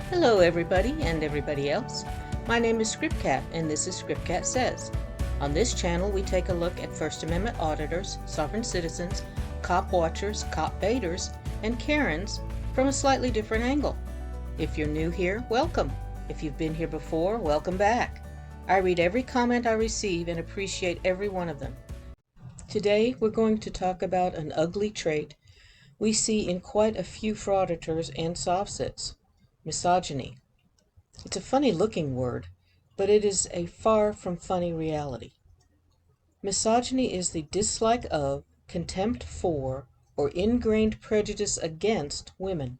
Hello everybody and everybody else. My name is ScriptCat and this is ScriptCat Says. On this channel we take a look at First Amendment auditors, sovereign citizens, cop watchers, cop baiters, and Karens from a slightly different angle. If you're new here, welcome. If you've been here before, welcome back. I read every comment I receive and appreciate every one of them. Today we're going to talk about an ugly trait we see in quite a few frauditors and soft-sits. Misogyny. It's a funny looking word, but it is a far from funny reality. Misogyny is the dislike of, contempt for, or ingrained prejudice against women.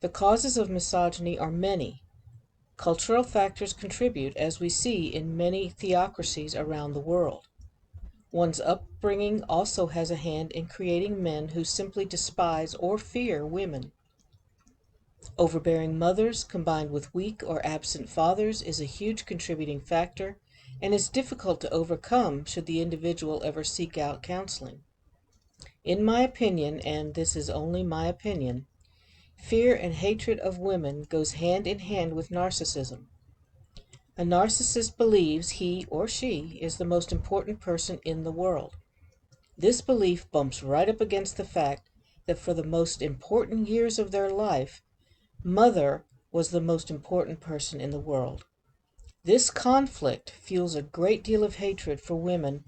The causes of misogyny are many. Cultural factors contribute, as we see in many theocracies around the world. One's upbringing also has a hand in creating men who simply despise or fear women. Overbearing mothers combined with weak or absent fathers is a huge contributing factor and is difficult to overcome should the individual ever seek out counseling. In my opinion, and this is only my opinion, fear and hatred of women goes hand in hand with narcissism. A narcissist believes he or she is the most important person in the world. This belief bumps right up against the fact that for the most important years of their life, mother was the most important person in the world. This conflict fuels a great deal of hatred for women.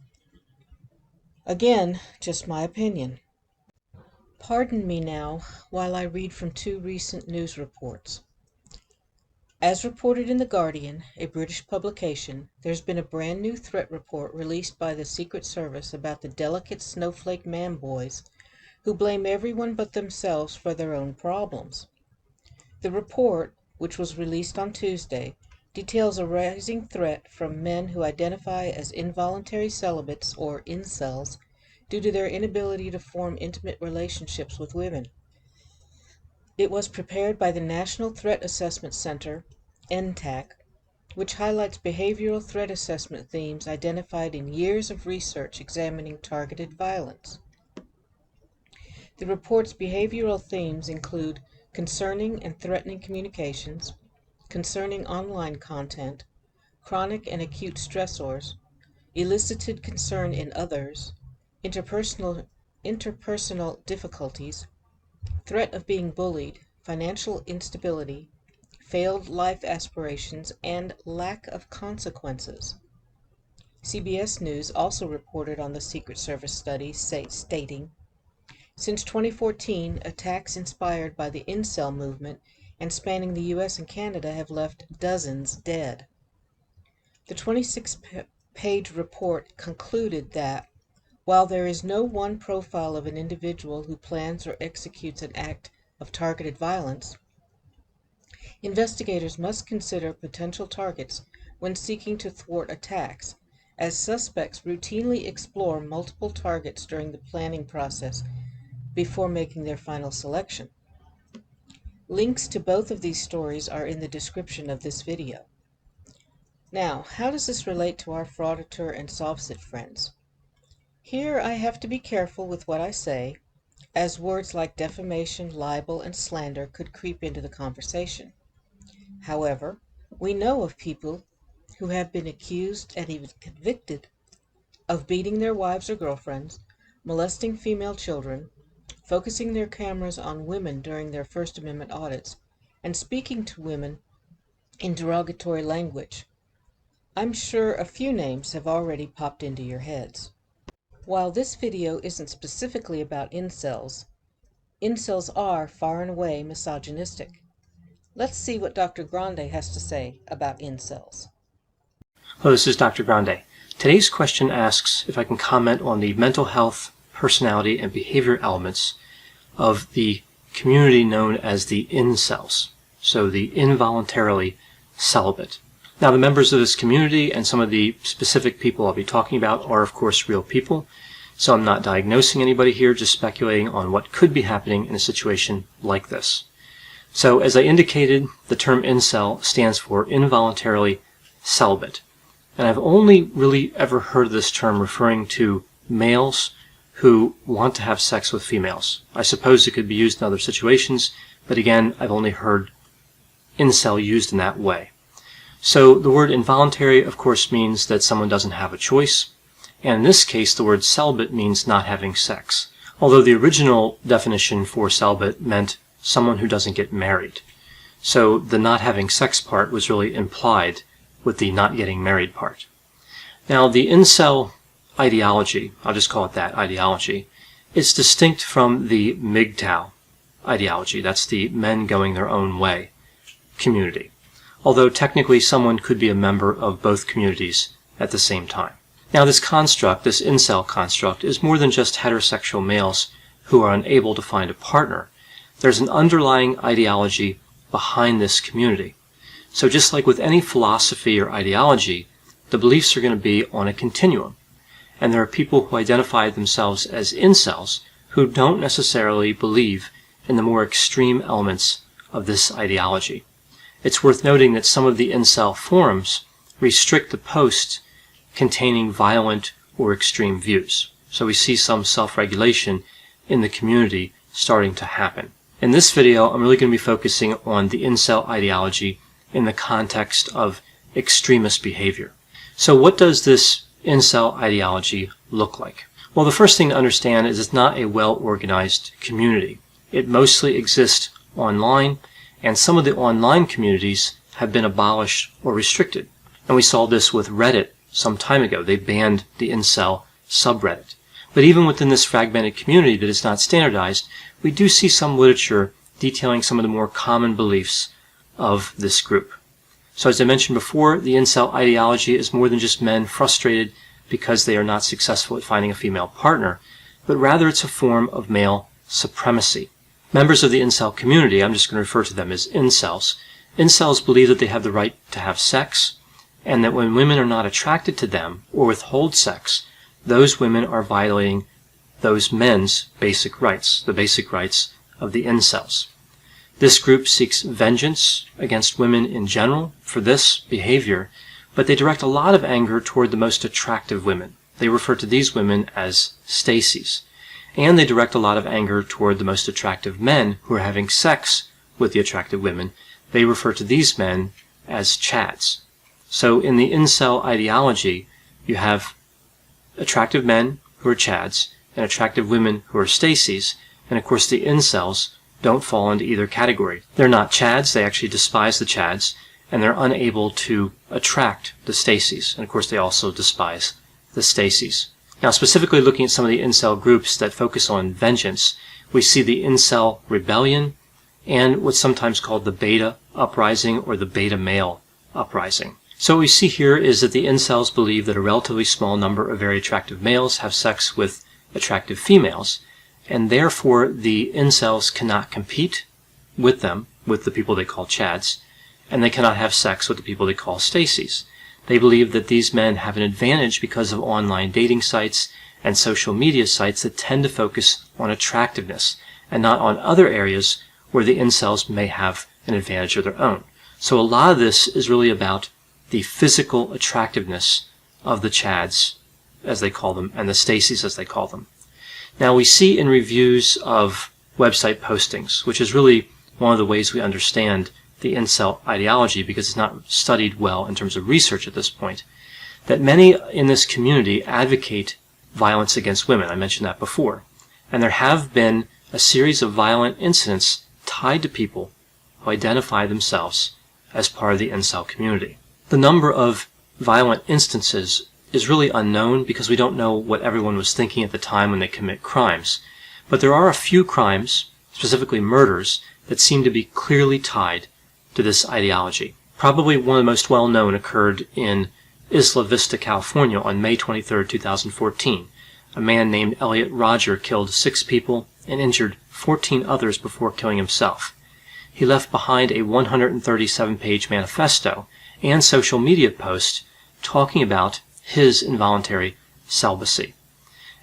Again, just my opinion. Pardon me now while I read from two recent news reports. As reported in The Guardian, a British publication, there's been a brand new threat report released by the Secret Service about the delicate snowflake man boys who blame everyone but themselves for their own problems. The report, which was released on Tuesday, details a rising threat from men who identify as involuntary celibates or incels due to their inability to form intimate relationships with women. It was prepared by the National Threat Assessment Center, NTAC, which highlights behavioral threat assessment themes identified in years of research examining targeted violence. The report's behavioral themes include concerning and threatening communications, concerning online content, chronic and acute stressors, elicited concern in others, interpersonal difficulties, threat of being bullied, financial instability, failed life aspirations, and lack of consequences. CBS News also reported on the Secret Service study, stating, since 2014, attacks inspired by the incel movement and spanning the U.S. and Canada have left dozens dead. The 26-page report concluded that, while there is no one profile of an individual who plans or executes an act of targeted violence, investigators must consider potential targets when seeking to thwart attacks, as suspects routinely explore multiple targets during the planning process before making their final selection. Links to both of these stories are in the description of this video. Now, how does this relate to our frauditor and soft-sit friends? Here I have to be careful with what I say, as words like defamation, libel, and slander could creep into the conversation. However, we know of people who have been accused and even convicted of beating their wives or girlfriends, molesting female children, focusing their cameras on women during their First Amendment audits, and speaking to women in derogatory language. I'm sure a few names have already popped into your heads. While this video isn't specifically about incels, incels are far and away misogynistic. Let's see what Dr. Grande has to say about incels. Hello, this is Dr. Grande. Today's question asks if I can comment on the mental health, personality, and behavior elements of the community known as the incels, so the involuntarily celibate. Now, the members of this community and some of the specific people I'll be talking about are, of course, real people, so I'm not diagnosing anybody here, just speculating on what could be happening in a situation like this. So, as I indicated, the term incel stands for involuntarily celibate, and I've only really ever heard this term referring to males who want to have sex with females. I suppose it could be used in other situations, but again, I've only heard incel used in that way. So the word involuntary, of course, means that someone doesn't have a choice. And in this case, the word celibate means not having sex. Although the original definition for celibate meant someone who doesn't get married. So the not having sex part was really implied with the not getting married part. Now, the incel ideology, I'll just call it that, ideology, is distinct from the MGTOW ideology. That's the men going their own way community. Although technically someone could be a member of both communities at the same time. Now, this construct, this incel construct, is more than just heterosexual males who are unable to find a partner. There's an underlying ideology behind this community. So just like with any philosophy or ideology, the beliefs are going to be on a continuum. And there are people who identify themselves as incels who don't necessarily believe in the more extreme elements of this ideology. It's worth noting that some of the incel forums restrict the posts containing violent or extreme views. So we see some self-regulation in the community starting to happen. In this video, I'm really going to be focusing on the incel ideology in the context of extremist behavior. So what does this incel ideology look like? Well, the first thing to understand is it's not a well-organized community. It mostly exists online, and some of the online communities have been abolished or restricted. And we saw this with Reddit some time ago. They banned the incel subreddit. But even within this fragmented community that is not standardized, we do see some literature detailing some of the more common beliefs of this group. So as I mentioned before, the incel ideology is more than just men frustrated because they are not successful at finding a female partner, but rather it's a form of male supremacy. Members of the incel community, I'm just going to refer to them as incels. Incels believe that they have the right to have sex, and that when women are not attracted to them or withhold sex, those women are violating those men's basic rights, the basic rights of the incels. This group seeks vengeance against women in general for this behavior, but they direct a lot of anger toward the most attractive women. They refer to these women as Stacys. And they direct a lot of anger toward the most attractive men who are having sex with the attractive women. They refer to these men as Chads. So in the incel ideology, you have attractive men who are Chads and attractive women who are Stacys, and of course the incels don't fall into either category. They're not Chads, they actually despise the Chads, and they're unable to attract the Stacys, and of course they also despise the Stacys. Now, specifically looking at some of the incel groups that focus on vengeance, we see the incel rebellion and what's sometimes called the beta uprising or the beta male uprising. So what we see here is that the incels believe that a relatively small number of very attractive males have sex with attractive females, and therefore the incels cannot compete with them, with the people they call Chads, and they cannot have sex with the people they call Stacys. They believe that these men have an advantage because of online dating sites and social media sites that tend to focus on attractiveness and not on other areas where the incels may have an advantage of their own. So a lot of this is really about the physical attractiveness of the Chads, as they call them, and the Stacys, as they call them. Now, we see in reviews of website postings, which is really one of the ways we understand the incel ideology because it's not studied well in terms of research at this point, that many in this community advocate violence against women. I mentioned that before. And there have been a series of violent incidents tied to people who identify themselves as part of the incel community. The number of violent instances is really unknown because we don't know what everyone was thinking at the time when they commit crimes. But there are a few crimes, specifically murders, that seem to be clearly tied to this ideology. Probably one of the most well-known occurred in Isla Vista, California on May 23, 2014. A man named Elliot Rodger killed 6 people and injured 14 others before killing himself. He left behind a 137-page manifesto and social media post talking about his involuntary celibacy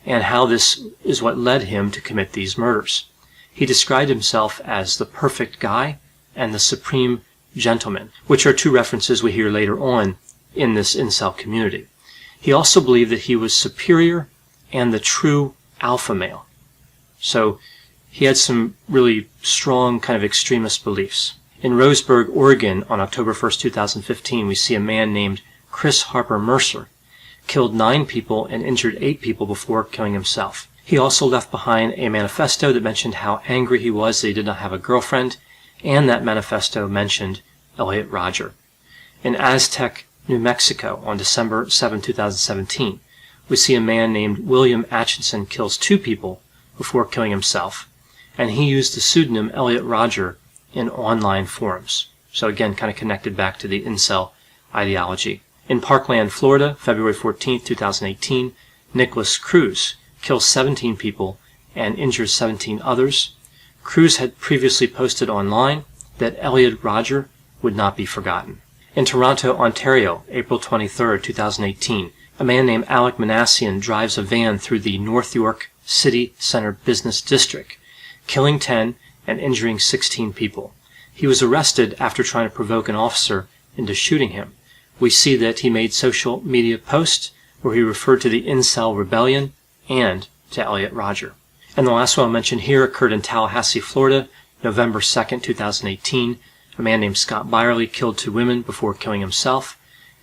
and how this is what led him to commit these murders. He described himself as the perfect guy and the supreme gentleman, which are 2 references we hear later on in this incel community. He also believed that he was superior and the true alpha male. So he had some really strong kind of extremist beliefs. In Roseburg, Oregon, on October 1st, 2015, we see a man named Chris Harper Mercer killed 9 people and injured 8 people before killing himself. He also left behind a manifesto that mentioned how angry he was that he did not have a girlfriend, and that manifesto mentioned Elliot Rodger. In Aztec, New Mexico, on December 7, 2017, we see a man named William Atchison kills 2 people before killing himself, and he used the pseudonym Elliot Rodger in online forums. So again, kind of connected back to the incel ideology. In Parkland, Florida, February 14, 2018, Nicholas Cruz kills 17 people and injures 17 others. Cruz had previously posted online that Elliot Rodger would not be forgotten. In Toronto, Ontario, April 23, 2018, a man named Alec Manassian drives a van through the North York City Center Business District, killing 10 and injuring 16 people. He was arrested after trying to provoke an officer into shooting him. We see that he made social media posts where he referred to the incel rebellion and to Elliot Rodger. And the last one I'll mention here occurred in Tallahassee, Florida, November 2nd, 2018. A man named Scott Byerly killed 2 women before killing himself.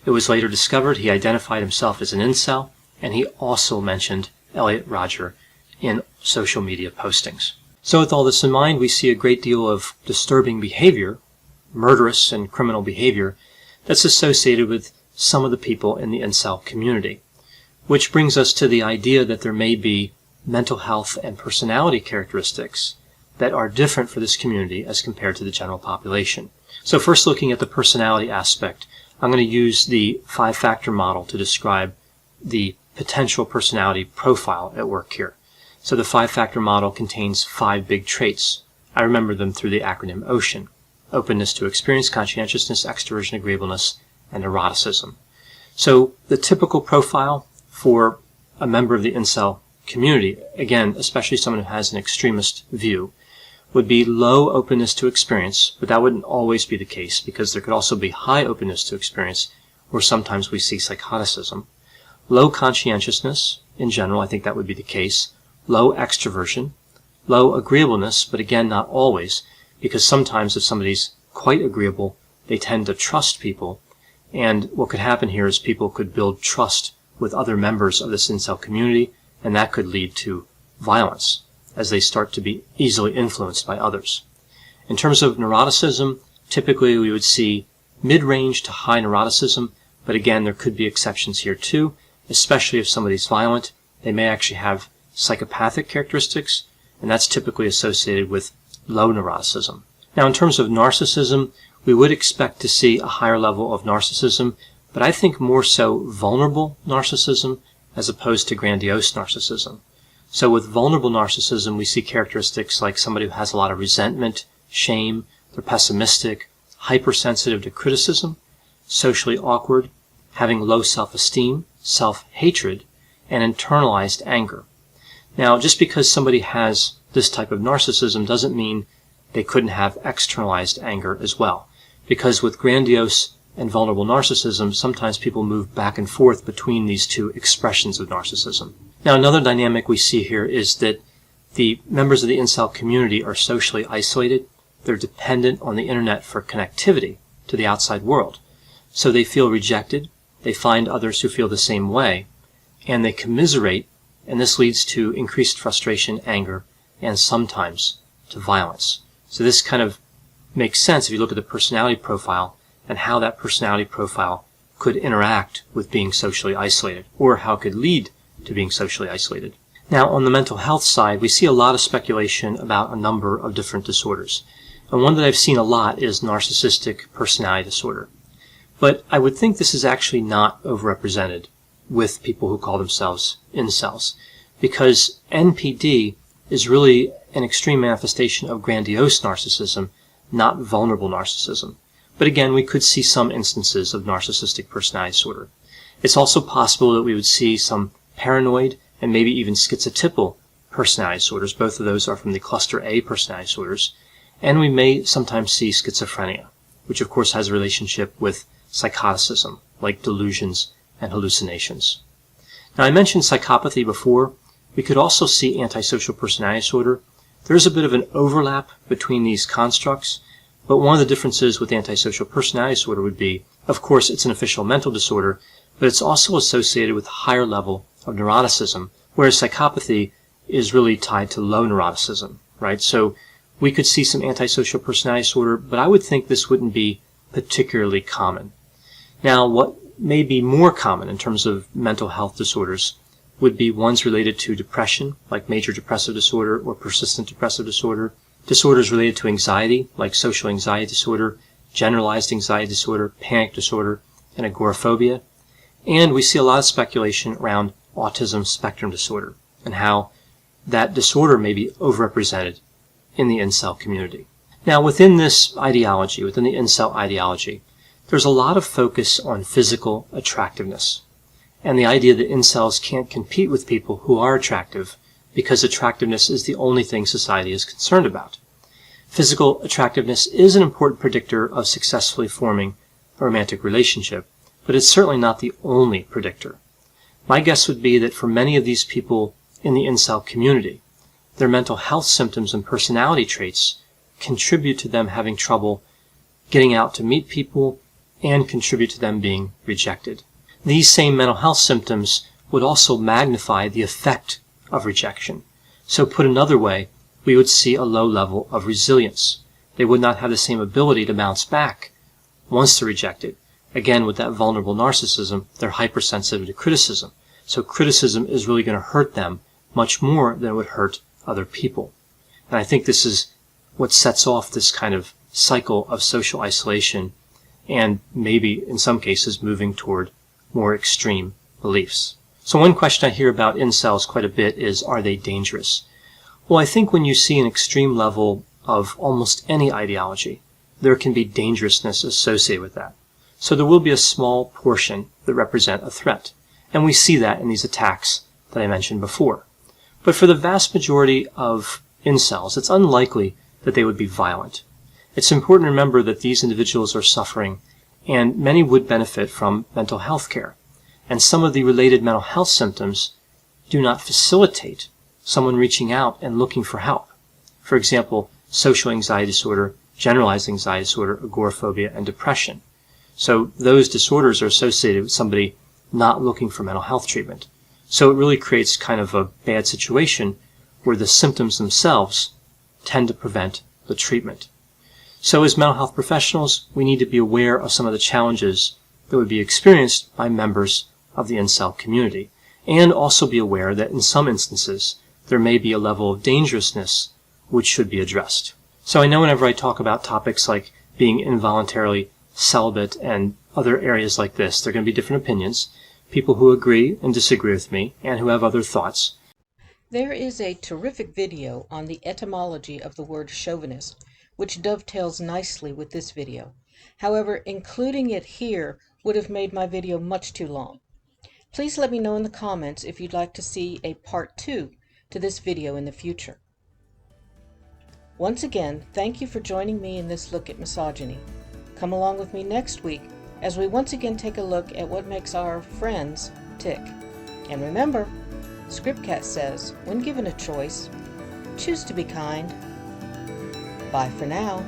It was later discovered he identified himself as an incel, and he also mentioned Elliot Rodger in social media postings. So with all this in mind, we see a great deal of disturbing behavior, murderous and criminal behavior, that's associated with some of the people in the incel community. Which brings us to the idea that there may be mental health and personality characteristics that are different for this community as compared to the general population. So first, looking at the personality aspect, I'm going to use the 5-factor model to describe the potential personality profile at work here. So the 5-factor model contains 5 big traits. I remember them through the acronym OCEAN: openness to experience, conscientiousness, extroversion, agreeableness, and neuroticism. So the typical profile for a member of the incel community, again, especially someone who has an extremist view, would be low openness to experience, but that wouldn't always be the case because there could also be high openness to experience where sometimes we see psychoticism. Low conscientiousness, in general, I think that would be the case. Low extroversion. Low agreeableness, but again, not always, because sometimes if somebody's quite agreeable, they tend to trust people. And what could happen here is people could build trust with other members of this incel community, and that could lead to violence as they start to be easily influenced by others. In terms of neuroticism, typically we would see mid-range to high neuroticism, but again, there could be exceptions here too, especially if somebody's violent. They may actually have psychopathic characteristics, and that's typically associated with low neuroticism. Now, in terms of narcissism, we would expect to see a higher level of narcissism, but I think more so vulnerable narcissism as opposed to grandiose narcissism. So with vulnerable narcissism, we see characteristics like somebody who has a lot of resentment, shame, they're pessimistic, hypersensitive to criticism, socially awkward, having low self-esteem, self-hatred, and internalized anger. Now, just because somebody has this type of narcissism doesn't mean they couldn't have externalized anger as well. Because with grandiose and vulnerable narcissism, sometimes people move back and forth between these two expressions of narcissism. Now, another dynamic we see here is that the members of the incel community are socially isolated. They're dependent on the internet for connectivity to the outside world. So they feel rejected, they find others who feel the same way, and they commiserate, and this leads to increased frustration, anger, and sometimes to violence. So this kind of makes sense if you look at the personality profile and how that personality profile could interact with being socially isolated, or how it could lead to being socially isolated. Now, on the mental health side, we see a lot of speculation about a number of different disorders. And one that I've seen a lot is narcissistic personality disorder. But I would think this is actually not overrepresented with people who call themselves incels, because NPD is really an extreme manifestation of grandiose narcissism, not vulnerable narcissism. But again, we could see some instances of narcissistic personality disorder. It's also possible that we would see some paranoid and maybe even schizotypal personality disorders. Both of those are from the cluster A personality disorders. And we may sometimes see schizophrenia, which of course has a relationship with psychoticism, like delusions and hallucinations. Now, I mentioned psychopathy before. We could also see antisocial personality disorder. There's a bit of an overlap between these constructs, But one of the differences with antisocial personality disorder would be, of course, it's an official mental disorder, but it's also associated with a higher level of neuroticism, whereas psychopathy is really tied to low neuroticism, right? So we could see some antisocial personality disorder, but I would think this wouldn't be particularly common. Now, what may be more common in terms of mental health disorders would be ones related to depression, like major depressive disorder or persistent depressive disorder, disorders related to anxiety, like social anxiety disorder, generalized anxiety disorder, panic disorder, and agoraphobia. And we see a lot of speculation around autism spectrum disorder and how that disorder may be overrepresented in the incel community. Now, within this ideology, within the incel ideology, there's a lot of focus on physical attractiveness and the idea that incels can't compete with people who are attractive because attractiveness is the only thing society is concerned about. Physical attractiveness is an important predictor of successfully forming a romantic relationship, but it's certainly not the only predictor. My guess would be that for many of these people in the incel community, their mental health symptoms and personality traits contribute to them having trouble getting out to meet people and contribute to them being rejected. These same mental health symptoms would also magnify the effect of rejection. So put another way, we would see a low level of resilience. They would not have the same ability to bounce back once they're rejected. Again, with that vulnerable narcissism, they're hypersensitive to criticism. So criticism is really going to hurt them much more than it would hurt other people. And I think this is what sets off this kind of cycle of social isolation and maybe, in some cases, moving toward more extreme beliefs. So one question I hear about incels quite a bit is, are they dangerous? Well, I think when you see an extreme level of almost any ideology, there can be dangerousness associated with that. So there will be a small portion that represent a threat. And we see that in these attacks that I mentioned before. But for the vast majority of incels, it's unlikely that they would be violent. It's important to remember that these individuals are suffering, and many would benefit from mental health care. And some of the related mental health symptoms do not facilitate someone reaching out and looking for help. For example, social anxiety disorder, generalized anxiety disorder, agoraphobia, and depression. So those disorders are associated with somebody not looking for mental health treatment. So it really creates kind of a bad situation where the symptoms themselves tend to prevent the treatment. So as mental health professionals, we need to be aware of some of the challenges that would be experienced by members of the incel community, and also be aware that in some instances there may be a level of dangerousness which should be addressed. So I know whenever I talk about topics like being involuntarily celibate and other areas like this, there are going to be different opinions, people who agree and disagree with me, and who have other thoughts. There is a terrific video on the etymology of the word chauvinist, which dovetails nicely with this video. However, including it here would have made my video much too long. Please let me know in the comments if you'd like to see a part 2 to this video in the future. Once again, thank you for joining me in this look at misogyny. Come along with me next week as we once again take a look at what makes our friends tick. And remember, Scriptcat says, when given a choice, choose to be kind. Bye for now.